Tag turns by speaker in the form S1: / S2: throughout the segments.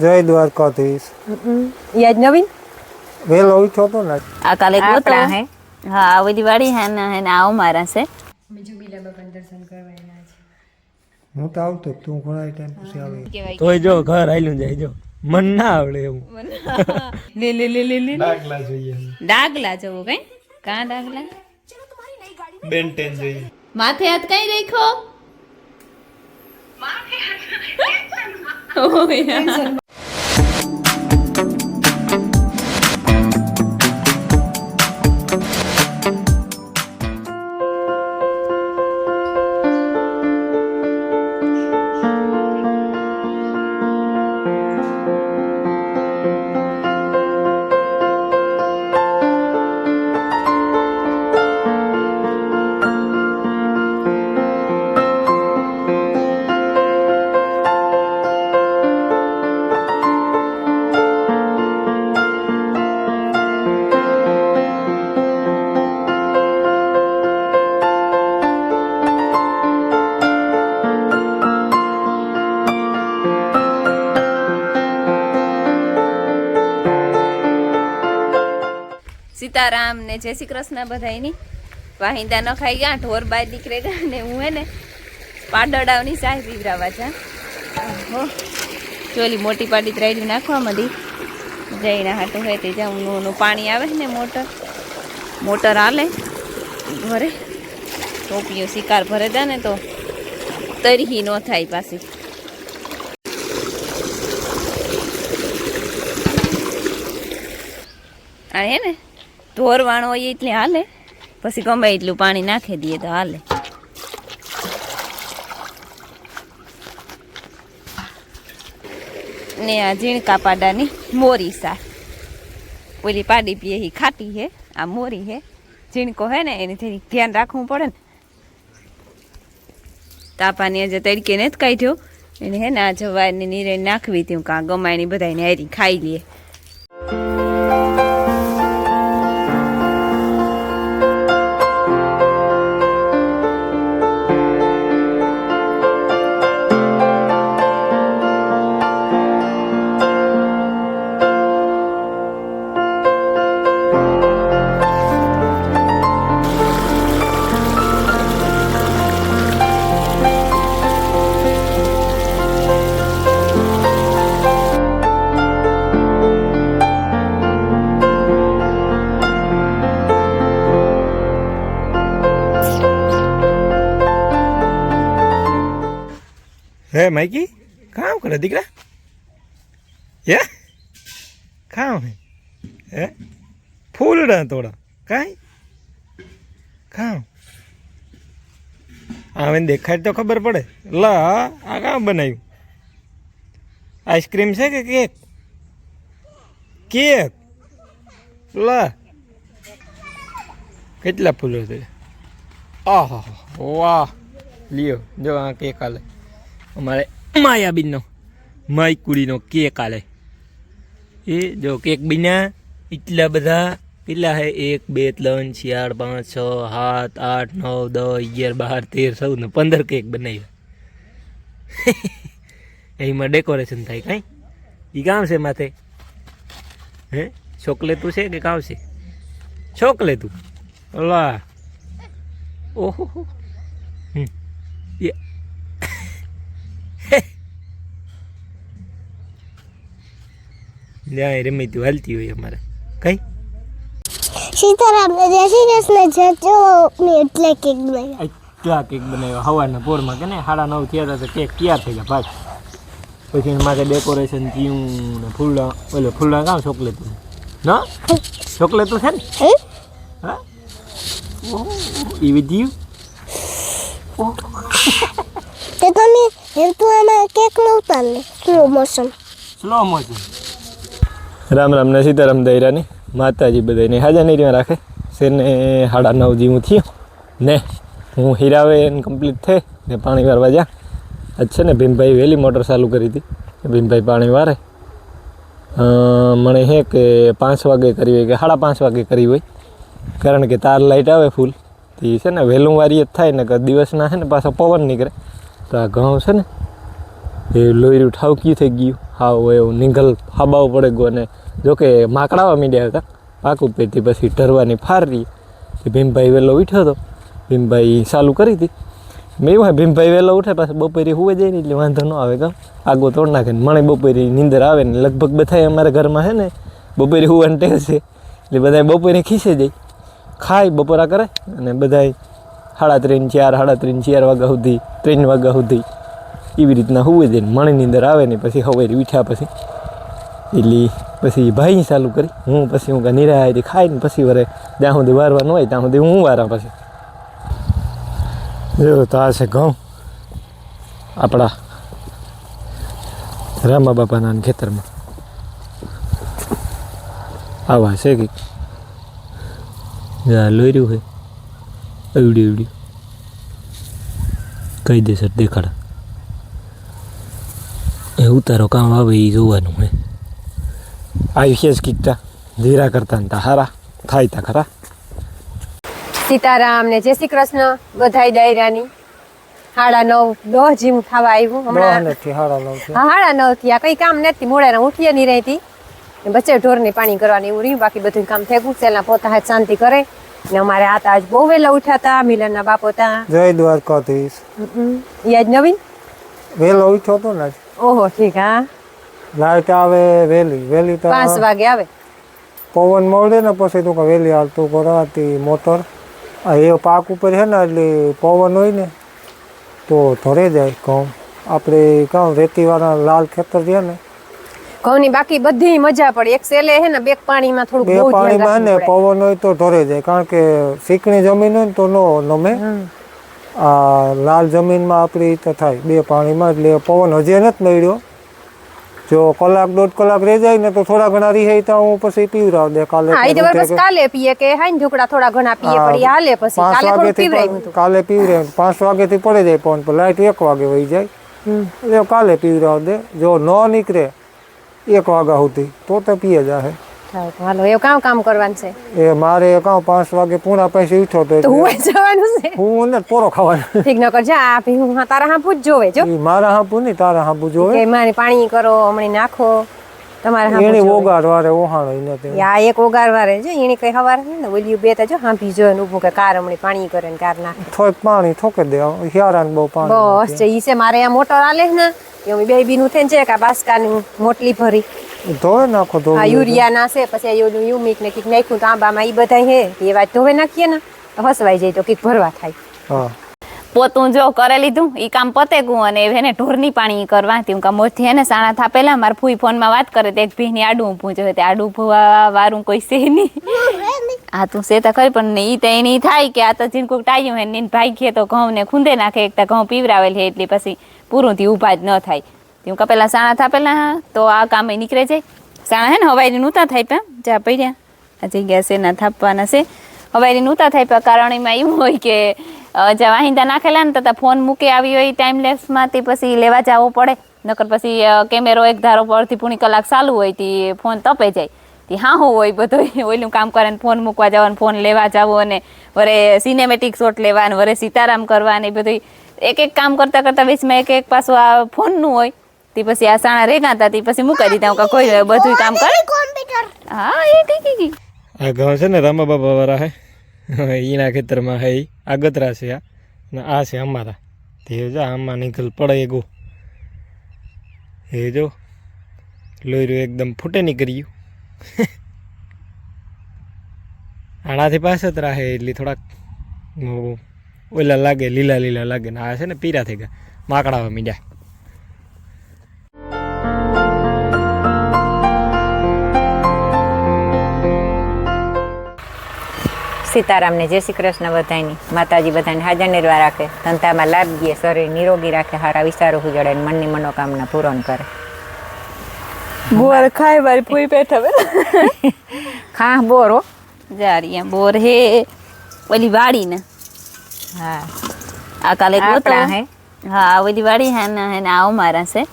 S1: જય દ્વારકાધીશ.
S2: યાદ નવીન
S1: વેલો ઉઠ્યો તો ને
S3: આ કાલે ગોતો હે હા આ બધી વાડી હે ને આવો મારા છે
S2: બીજું બીલા બાપા દર્શન કરવા એના છે.
S1: હું તો આવતો તું ઘણા ટાઈમ પછી આવી
S4: તોય જો ઘર આયલું જાય જો મન ના આવડે એવું
S3: લે લે લે લે લે
S4: ડાગલા જોઈએ
S3: ડાગલા જવું કઈ કાં ડાગલા
S4: બેન્ટેન જોઈએ
S3: માથે હાથ કઈ રાખ્યો માથે હાથ સીતારામ ને જય શ્રી કૃષ્ણ બધાયની વાહિંદા ન ખાઈ ગયા ઢોર બાર નીકળે ગયા ને હું હે ને પાડડાવની ચાય પીવરાવા જા ચોલી મોટી પાડી ત્રાડી નાખવા મળી જઈને હાટું હોય તે જાઉં નું પાણી આવે ને મોટર હાલે ભરે ટોપીઓ શિકાર ભરે દે ને તો તરહી ન થાય પાછી આ હે ને ઢોર વાણો હોય એટલે હાલે પછી ગમે એટલું પાણી નાખી દઈએ તો હાલે ને આ ઝીણકા પાડાની મોરી સા ઓલી પાડી પીએ એ ખાટી હે આ મોરી હે ઝીણકો હે ને એને થોડી ધ્યાન રાખવું પડે ને તાપાની આજે તડકે ને જ કાઢ્યો એને હે ને આ જવારની નીરે નાખવી હતી કાં ગમાયની બધાને હારી ખાઈ લઈએ
S4: હે માઈકી કામ કરે દીકરા હે કામ હે ફૂલડા તોડા કાંઈ કામ આવે દેખાય તો ખબર પડે લા આ કામ બનાવ્યું આઈસ્ક્રીમ છે કે કેક કેક લા કેટલા ફૂલો છે આહા વાહ લ્યો જો આ કેક આલે અમારે માયાબીનનો માયકુડીનો કેક આલે એ જો કેક બીના એટલા બધા કેટલા હે 1 2 3 4 5 6 7 8 9 10 11 12 13 14 15 કેક બનાવ્યા એમાં ડેકોરેશન થાય કાંઈ એ કામ છે માથે હે ચોકલેતું છે કે કામ છે ચોકલેતું ઓલા ઓહો જ્યાં રમીતું હાલતી હોય અમારે કઈ
S5: સીતારામ જય શ્રી કૃષ્ણ જજો મેં એટલે કેક બનાવ્યો
S4: એટલા કેક બનાવ્યો સવારના પોરમાં કે ને 9:30 થયા હતા કેક તૈયાર થઈ ગયા ભાઈ પછી માથે ડેકોરેશન થયું ને ફૂલડા ઓલે ફૂલડા કામ ચોકલેતું ના ચોકલેતું છે ને હા એ વિધ્યું
S5: તે તમે એમ તો આમાં કેક નો ઉતારને સ્લો મોશન
S4: રામ રામ ને સીતારામ દૈરાની માતાજી બધાને હાજર નહીં રાખે શેરને 9:30 જેવું થયું ને હું હીરાવે કમ્પ્લીટ થઈ ને પાણી વારવા જા આજ છે ને ભીમભાઈ વહેલી મોટર ચાલુ કરી હતી ભીમભાઈ પાણી વારે મને હે કે 5 વાગે કરી હોય કે 5:30 વાગે કરી હોય કારણ કે તાર લાઇટ આવે ફૂલ તો એ છે ને વહેલું વારી જ થાય ને કે દિવસના છે ને પાછો પવન નીકળે તો આ ઘઉં છે ને એ લોહીરું ઠાવકી થઈ ગયું હાવ એવું નીંગલ હાબાવું પડે ગયો અને જોકે માકડાવા મીડ્યા હતા પાકું પેથી પછી ઢરવાની ફાર રહી ભીમભાઈ વહેલો ઉઠ્યો હતો ભીમભાઈ ચાલુ કરી હતી મેં એવું ભીમભાઈ વહેલો ઉઠે પાછું બપોરે હુવે જાય ને એટલે વાંધો ન આવે કામ આગો તોડ નાખે ને મને બપોરે નીંદર આવે ને લગભગ બધા અમારા ઘરમાં છે ને બપોરે હુવાની ટેવ છે એટલે બધા બપોરે ખીસે જાય ખાય બપોરા કરે અને બધા 3:30 4 વાગ્યા સુધી 3 વાગ્યા સુધી એવી રીતના હુવે જાય ને મને નીંદર આવે ને પછી સવારે ઉઠ્યા પછી એટલે પછી ભાઈ ચાલુ કરી હું પછી હું નિરાયથી ખાઈ ને પછી વરે જ્યાં સુધી વારવાનું હોય ત્યાં સુધી હું વારા પછી જો તો આ છે ઘઉં આપણા રામા બાપાના ખેતરમાં આવા છે કે લોર્યું હોય એવડી કહી દે સર દેખાડા એ ઉતારો કામ આવે એ જોવાનું હોય આયુષ્ય જ કીકતા ધીરા કરતા ને હારા થાય તા ખરા
S2: સીતારામ ને જય શ્રી કૃષ્ણ બધાય ડાયરાની 9:30 જેવું થવા આવ્યું હમણાં.
S1: નથી હારા નવ છે
S2: હા 9:30 થયા કઈ કામ નથી મોડા ઉઠીએ નહીં રહેતી બચ્ચે ઢોરને પાણી કરવાની એવું રહ્યું બાકી બધું કામ થઈ ગયું સેલના પોતા હાથ શાંતિ કરે ને અમારે આ આજ બહુ વહેલા ઉઠ્યા હતા મિલનના બાપો હતા
S1: જય દ્વારકાધીશ
S2: ઈ આજ નવીન
S1: વહેલો ઉઠ્યો હતો ને
S2: ઓહો ઠીક હા
S1: લાઈટ આવે વહેલી તો
S2: 5 વાગે આવે
S1: પવન મળે ને પછી તું વહેલી હાલતું કરાતી મોટર આ એ પાક ઉપર છે ને એટલે પવન હોય ને તો ધરે જાય ઘઉં આપણે કામ રેતીવાળા લાલ ખેતર છે ને
S2: ઘઉંની બાકી બધી મજા પડે એક સેલે હે ને બે પાણીમાં થોડું
S1: બે પાણીમાં ને પવન હોય તો ધરે જાય કારણ કે ચીકણી જમીન હોય ને તો નો નમે આ લાલ જમીનમાં આપણી તો થાય બે પાણીમાં એટલે પવન હજી નથી મળ્યો જો કલાક 1.5 કલાક રહી જાય ને તો થોડા ઘણા રહી તો હું પછી પીવરાવ દે કાલે
S2: બસ કાલે પીએ કે હાઈ ઢોકળા થોડા ઘણા પીએ પડી હાલે પછી કાલે થોડું પીવરાયું હતું
S1: કાલે પીવરાવ 5 વાગેથી પડે જાય પવન પર લાઈટ 1 વાગે વહી જાય એટલે કાલે પીવરાવ દે જો ન નીકળે 1 વાગ્યા સુધી તો પીએ જાય
S2: હાલો એવું કામ કરવાનું છે
S1: એ મારે કામ 5 વાગે પૂણા પૈસે ઉઠ્યો તો
S2: હું જવાનું છે
S1: હું ને પોરો ખાવાનો
S2: ઠીક ન કર જા આ હું તારા હાંપુ જ જોવે જો
S1: ઈ મારા હાંપુ નહીં તારા હાંપુ જોવે
S2: કે મારી પાણી કરો હમણાં નાખો તમારા હાંપુ
S1: એની ઓગાર વારે ઓહાણો ઈ નથી
S2: યા એક ઓગાર વારે જો એની કઈ હવાર ને ઓલિયું બે જો હાંપી જો ને ઊભું કે કાર હમણાં પાણી કરે ને કાર નાખે
S1: થોડુંક પાણી ઠોકે દે હિયારાને બહુ પાણી
S2: બસ છે ઈ છે મારે આ મોટર આલે ને એ બે બીનું થઈને છે કે બાસકાની મોટલી ભરી
S1: ધોવે નાખો
S2: આ
S1: ધોવે
S2: યુરિયા ના છે પછી ઓલું યુમિક ને કીક નાખ્યું તો આંબામાં ઈ બધા હે એ વાત ધોવે નાખીએ ને તો હસવાઈ જાય તો કીક ભરવા થાય
S1: હા
S3: પોતું જો કરે લીધું એ કામ પતે ગયું અને એને ઢોરની પાણી કરવા હું કામ મોરથી હે ને સાણા થાપેલા મારા ફૂઈ ફોનમાં વાત કરે તો એક ભીની આડું પૂછ્યો તે આડું ભૂવા વારું કોઈ છે નહીં આ તું છે તો ખરી પણ ઈ તો એની થાય કે આ તો જીન કોઈક ટાયું હે ને ભાઈ ખે તો ઘઉં ને ખૂંદે નાખે એકતા ઘઉં પીવરાવેલ છે એટલે પછી પૂરું થી ઊભા જ ન થાય હું કપેલા સાણા થાપેલા તો આ કામ નીકળે જાય સાણા હે ને હવાઈ નૂતા થાય પણ જા પડ્યા આ જગ્યા છે ના થાપવાના છે હવાઈ નૂતા થાય પણ કારણ એમાં એવું હોય કે જ્યાં વાહિંદા નાખેલા ને તો ફોન મૂકે આવી હોય ટાઈમલેસમાં તે પછી લેવા જવો પડે નકર પછી કેમેરો એક ધારો પર અડધી પૂણી કલાક ચાલુ હોય તે ફોન તપે જાય તે હા હોય બધું ઓલું કામ કરે ને ફોન મૂકવા જવાનું ફોન લેવા જવો અને વરે સિનેમેટિક શોટ લેવા અને વરે સીતારામ કરવા ને બધું એક કામ કરતા કરતા વીચમાં એક પાછું આ ફોનનું હોય તે પછી આ સાણા રેગા હતા તે પછી મૂકી દીધા કોઈ બધું કામ કરે હા એ ઠીક
S4: આ ઘઉં છે ને રામા બાપા વાળા હે એના ખેતરમાં હે આગતરા છે આ ને આ છે અમારા તે જો આમાં નીકળ પડે ગો એ જો લોહીરું એકદમ ફૂટે નીકળ્યું આનાથી પાસે જ રહે એટલે થોડાક ઓલા લાગે લીલા લાગે ને આ છે ને પીરા થઈ ગયા માકડાવા મીડ્યા
S6: સીતારામને જય શ્રી કૃષ્ણ બધાની માતાજી બધાને હાજર નિર્વા રાખે ધંધામાં લાભ દે શરીર નિરોગી રાખે સારા વિચારો ઉજળે મનની મનોકામના પૂરણ કરે
S3: બોર ખાય મારી પૂઈ પેઠા
S6: ખા બોર હો
S3: જારી બોર હે ઓલી વાડી ને
S6: હા
S3: આ કાલે
S6: આપણા હે
S3: હા ઓલી વાડી હે ને આ અમારા છે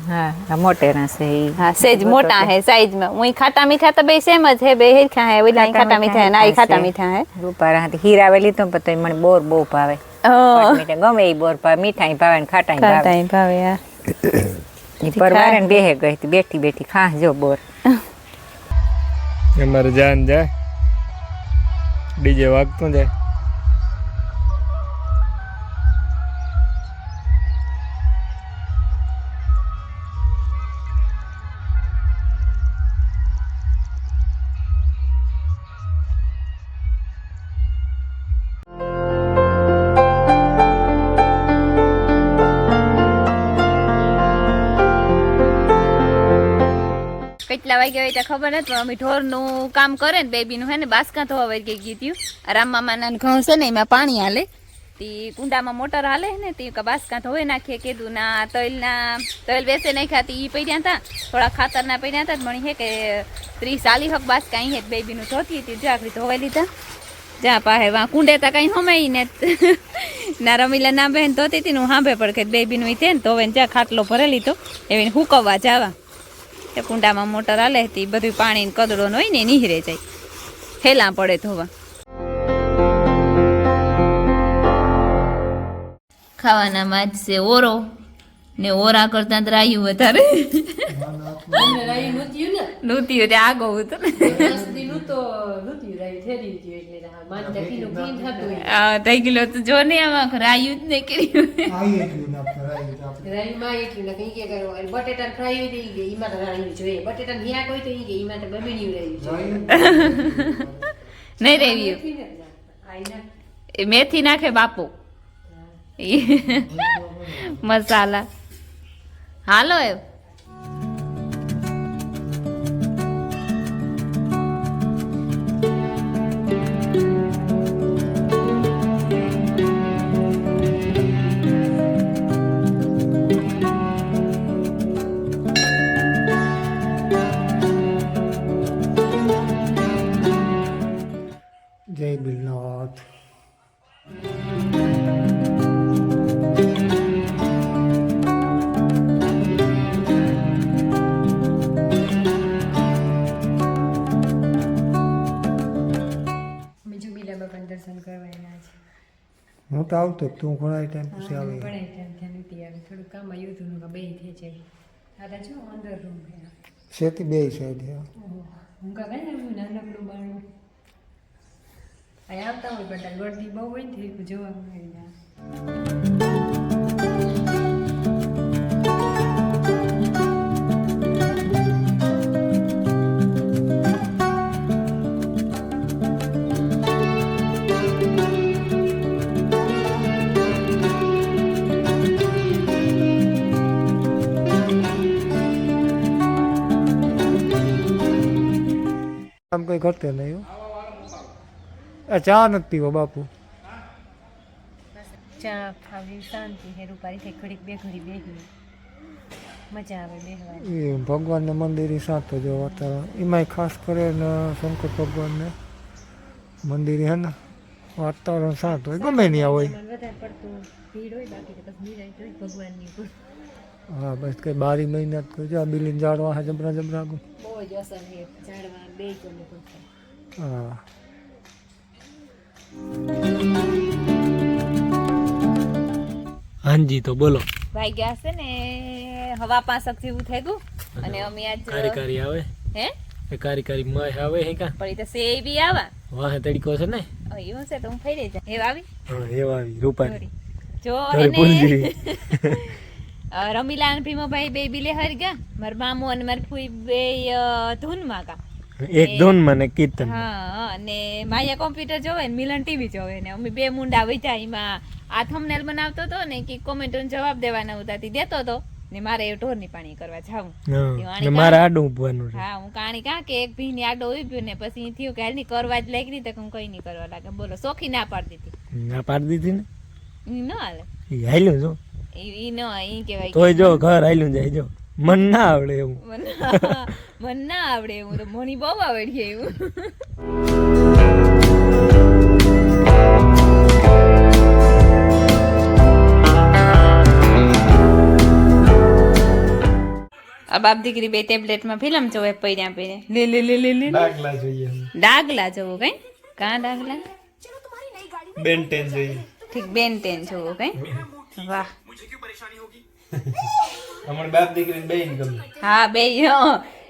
S6: હા મોટેરા છે
S3: હા સેજ મોટા હે સાઈઝ માં હું ખાટા મીઠા તો બે સેમ જ હે બે હેરખા હે ઓલા ખાટા મીઠા હે ના ખાટા મીઠા હે
S6: રૂપારા હાથી હીરાવેલી તો મને બોર બહુ ભાવે ગમે એ બોર ભાવે મીઠાઈ ભાવે ને ખાટાઈ ભાવે ઈ પરવારે ને બેહે ગઈ હતી, બેઠી બેઠી ખાસ જો બોર.
S4: અમારે જાન જાય ડીજે વાગતું જાય.
S3: કેટલા વાગ્યા હોય ત્યાં ખબર નથી, પણ અમે ઢોરનું કામ કરે ને બેબીનું હે ને બાસકા ધોવા વાગે ગયું. રામમામાના ઘઉં છે ને એમાં પાણી હાલે, તે કુંડામાં મોટર હાલે ને તે બાસકા ધોવે નાખીએ. કીધું ના તલ વેસે નાખ્યા તી ઈ પડ્યા હતા, થોડા ખાતરના પડ્યા હતા. મણી હે કે 30-40 હક બાસકા અહીં બેબીનું ધોતી હતી, જાકરી ધોવાઈ લીધા. જ્યાં પાસે વા કુંડે તા કઈ હમાઈ ને ના રમીલા ના બહેન ધોતી હતી ને હું સાંભે પડે બેબીનું ઈ થે ને ધોવે ને જ્યાં ખાટલો ભરે લીધો એવીને હુકવવા જવા. એ કુંડામાં મોટર હાલે હતી, બધું પાણી કદડો હોય ને નીહરે જાય, હેલા પડે ધોવા. ખાવાનામાં જ છે ઓરો ને ઓરા કરતા રાયું વધારે નૂત્યું આગો હતો ને થઈ ગયેલો તો જો ને આમાં રાયું જ ને કર્યું.
S2: બટેટા ફ્રાય થઈ ગઈ, એમાં તો રાયું જોઈએ. બટેટા ન્યા કોઈ તો ઈ ગઈ, એમાં તો બબીડ્યું રહ્યું જોઈએ.
S3: નહીં રેવ્યું એ મેથી નાખે બાપુ મસાલા. હાલો એ
S1: જય બિલનાથ.
S2: દર્શન કરવા એના છે.
S1: હું તો આવતો જ, તું ઘણા ટાઈમ પછી આવે.
S2: ઘણા ટાઈમ નથી આવે, થોડું કામ આવ્યું હતું બે થઈ જાય. આ જો અંદર રૂમ
S1: છેતી બે સાઈડ
S2: હું કા કઈ આવ્યું નાનકડું બાણું અહીં આવતા હોય, પણ ગળદી બહુ હોય ને જોવા મળે.
S1: આમ કઈ કરતે નહીં. આ ચા નથી પીવો બાપુ.
S2: ચા ખાવી શાંતિ હે, રૂપારી થઈ ઘડીક બે ઘડી બેસી મજા આવે બેસવાની.
S1: એ ભગવાનના મંદિર સાથ જો વાતાવરણ એમાંય ખાસ કરીને શંકર ભગવાનને મંદિર હે ને વાતાવરણ સાથ હોય, ગમે ત્યાં હોય.
S2: વધારે પડતું ભીડ હોય, બાકી તો બસ નિરાય હોય ભગવાનની ઉપર.
S1: હા બસ કઈ 12 મહિના જ કરજો. આ બિલીન ઝાડવા હા જબરા જબરા ગો.
S2: બહુ જ અસર છે ઝાડવા બે કોને પડશે.
S1: હા
S4: હાજી તો બોલો.
S3: ભાઈ ગયા છે ને હવા 5 જેવું થઈ ગયું અને અમે આજ
S4: કારી આવે
S3: હે
S4: એ કારી મય આવે હે કા
S3: પણ એ તો સે બી આવા
S4: વાહ તડકો છે ને
S3: એવું છે તો હું ફરી જા હે આવી
S4: હા એવા આવી રૂપાની
S3: જો
S4: પૂંજી
S3: રમીલા અને ભીમાભાઈ બે બિલે હર ગયા. મારા મામુ અને મારી ફૂઈ બે ધૂનમાં કા
S4: એક ધૂન મને કીર્તન.
S3: હા અને માયા કોમ્પ્યુટર જોવે ને મિલન ટીવી જોવે ને અમે બે મુંડા વૈતા એમાં આ થંબનેલ બનાવતો હતો ને કે કોમેન્ટનો જવાબ દેવાના ઉતાથી દેતો હતો ને મારે એ ઢોરની પાણી કરવા જાવું.
S4: ને મારે આડું ઊભવાનું.
S3: હા હું કાણી કા કે એક ભીની આડો ઉભ્યો ને પછી થયું કે હાલની કરવા જ લાગી તો હું કઈ નહીં કરવા લાગે. બોલો સોખી ના પાડી દીધી.
S4: ના પાડી દીધી ને
S3: ઈ ન હાલે
S4: ઈ હાલ્યું જો
S3: ઈ ન ઈ કહેવાય
S4: તોય જો ઘર હાલ્યું જાય જો મન ના આવડે એવું.
S3: મન ના આવડે એવું તો મોની બહુ આવડે એવું. આ બાપ દીકરી બે ટેબ્લેટમાં ફિલ્મ જોવે પડ્યા પડ્યા લે લે લે લે
S4: ડાગલા જોઈએ.
S3: ડાગલા જોવો કઈ કાં ડાગલા
S4: બેન 10 જોઈએ.
S3: ઠીક બેન 10 જોવો કઈ વાહ
S4: હમણાં બાપ દીકરી બે ગમે.
S3: હા બે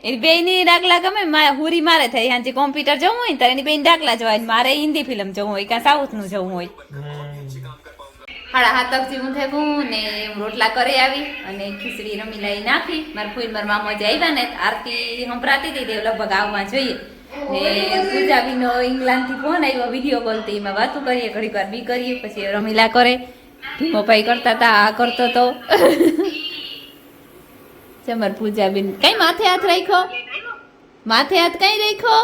S3: એ બે ની ડાકલા ગમે હુરી મારે થાય હાંજી કોમ્પ્યુટર જવું હોય ને તારે એની બેન ડાકલા જવાય મારે હિન્દી ફિલ્મ જવું હોય કાં સાઉથ નું જવું હોય 7:30 જેવું થયું ને રોટલા કરી આવી અને ખીચડી રમીલાઈ નાખી મારા ફૂઈ મારા મામા જે આવ્યા ને આરતી સંભળાતી હતી તે લગભગ આવવા જોઈએ ને પૂજાબીનો ઇંગ્લેન્ડથી ફોન આવ્યો વિડીયો કોલ થી એમાં વાતું કરીએ ઘડીક વાર બી કરીએ પછી રમીલા કરે ધીમો ભાઈ કરતા હતા આ કરતો તો ચમર પૂજાબીન કઈ માથે હાથ રાખ્યો માથે હાથ કઈ રાખ્યો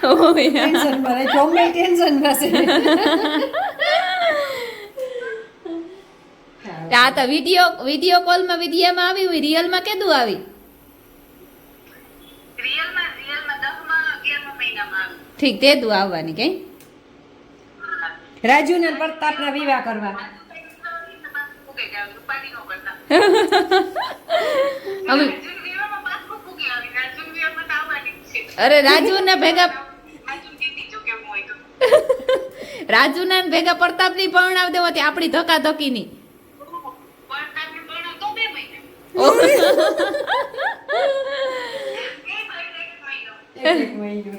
S2: ટેન્શન ભરે ગમે ટેન્શન ભરશે
S3: આ તો વિડીયો કોલમાં વિડીયોમાં આવી હોય રિયલમાં કેદું આવી ઠીક તે દુ આવવાની કઈ
S2: રાજુ ને પ્રતાપના વિવાહ કરવા
S3: હવે અરે રાજુ ને ભેગા રાજુ ના ભેગા પ્રતાપ ની પરણાવ દેવો તે આપણી ધક્કા ધક્કી ની
S2: એક મહિનો